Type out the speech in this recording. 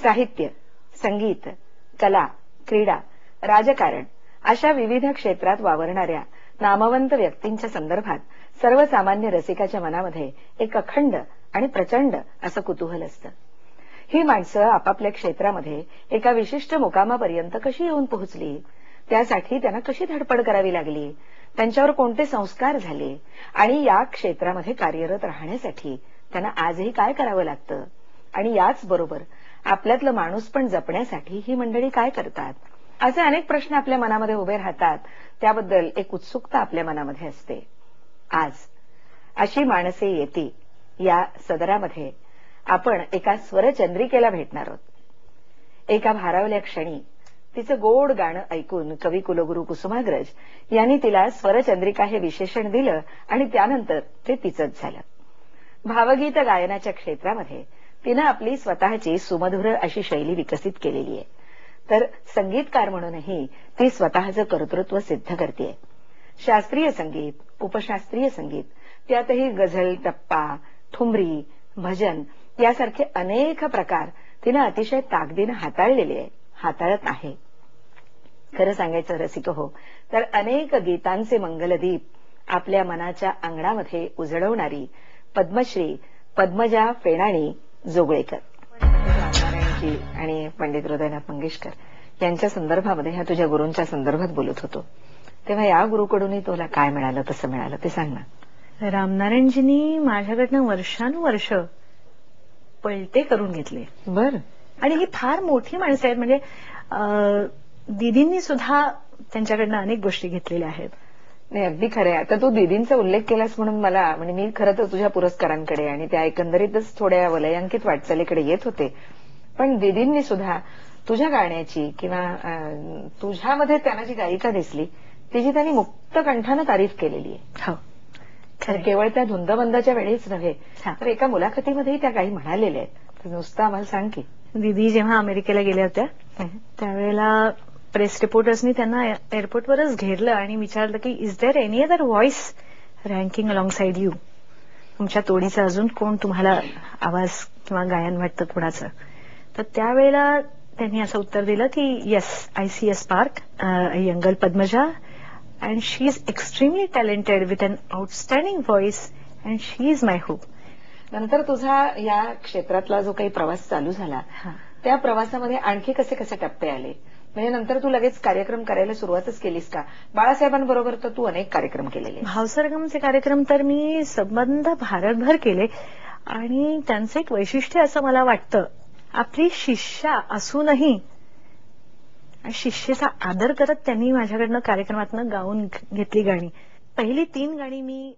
साहित्य, संगीत, कला, क्रीडा, राजकारण अशा विविध क्षेत्रात वावरणाऱ्या नामवंत व्यक्तींच्या संदर्भात सर्वसामान्य रसिकाच्या मनामध्ये एक अखंड आणि प्रचंड असं कुतूहल असतं. ही माणसं आपापल्या क्षेत्रामध्ये एका विशिष्ट मुकामापर्यंत कशी येऊन पोहोचली, त्यासाठी त्यांना कशी धडपड करावी लागली, त्यांच्यावर कोणते संस्कार झाले आणि या क्षेत्रामध्ये कार्यरत राहण्यासाठी त्यांना आजही काय करावं लागतं आणि याच बरोबर आपल्यातलं माणूसपण जपण्यासाठी ही मंडळी काय करतात, असे अनेक प्रश्न आपल्या मनामध्ये उभे राहतात. त्याबद्दल एक उत्सुकता आपल्या मनामध्ये असते. आज अशी माणसे येती या सदरामध्ये आपण एका स्वरचंद्रिकेला भेटणार आहोत. एका भारावल्या क्षणी तिचं गोड गाणं ऐकून कवी कुलगुरू कुसुमाग्रज यांनी तिला स्वरचंद्रिका हे विशेषण दिलं आणि त्यानंतर ते तिचंच झालं. भावगीत गायनाच्या क्षेत्रामध्ये तिनं आपली स्वतःची सुमधुर अशी शैली विकसित केलेली आहे. तर संगीतकार म्हणूनही ती स्वतःचं कर्तृत्व सिद्ध करतेय. शास्त्रीय संगीत, उपशास्त्रीय संगीत, त्यातही गझल, टप्पा, ठुमरी, भजन यासारखे अनेक प्रकार तिनं अतिशय ताकदीनं हाताळत आहे. खरं सांगायचं रसिक हो, तर अनेक गीतांचे मंगलदीप आपल्या मनाच्या अंगणामध्ये उजळवणारी पद्मश्री पद्मजा फेणाणी जोगळेकर आणि पंडित हृदयनाथ मंगेशकर यांच्या संदर्भामध्ये ह्या तुझ्या गुरूंच्या संदर्भात बोलत होतो, तेव्हा या गुरुकडूनही तुला काय मिळालं, कसं मिळालं ते सांग ना. रामनारायणजींनी माझ्याकडनं वर्षानुवर्ष पलटे करून घेतले. बर. आणि ही फार मोठी माणसं आहेत. म्हणजे दीदींनी सुद्धा त्यांच्याकडनं अनेक गोष्टी घेतलेल्या आहेत. नाही, अगदी खरंय. आता तू दीदींचा उल्लेख केलास म्हणून मला म्हणजे मी खरं तर तुझ्या पुरस्कारांकडे आणि त्या एकंदरीतच थोड्या वलयांकित वाटचालीकडे येत होते. पण दीदींनी सुद्धा तुझ्या गाण्याची किंवा तुझ्यामध्ये त्यांना जी गायिका दिसली तिची त्यांनी मुक्त कंठानं तारीफ केलेली आहे. हो, केवळ त्या धुंदबंदाच्या वेळीच नव्हे तर एका मुलाखतीमध्येही त्या काही म्हणालेल्या आहेत. नुसतं आम्हाला सांग की. दीदी जेव्हा अमेरिकेला गेल्या होत्या त्यावेळेला प्रेस रिपोर्टर्सनी त्यांना एअरपोर्टवरच घेरलं आणि विचारलं की is there any other voice ranking alongside you, तुमच्या तोडीचा अजून कोण तुम्हाला आवाज किंवा गायन वाटतं कोणाचं. तर त्यावेळेला त्यांनी असं उत्तर दिलं की yes, I see a spark, a young Padmaja, and she is extremely talented with an outstanding voice and she is my hope. नंतर तुझा या क्षेत्रातला जो काही प्रवास चालू झाला त्या प्रवासामध्ये आणखी कसे कसे टप्पे आले? म्हणजे नंतर तू लगेच कार्यक्रम करायला सुरुवातच केलीस का? बाळासाहेबांबरोबर तर तू अनेक कार्यक्रम केलेले. भावसरगमचे कार्यक्रम तर मी संबंध भारतभर केले आणि त्यांचं एक वैशिष्ट्य असं मला वाटतं, आपली शिष्या असूनही शिष्येचा आदर करत त्यांनी माझ्याकडनं कार्यक्रमातनं गाऊन घेतली गाणी. पहिली 3 गाणी मी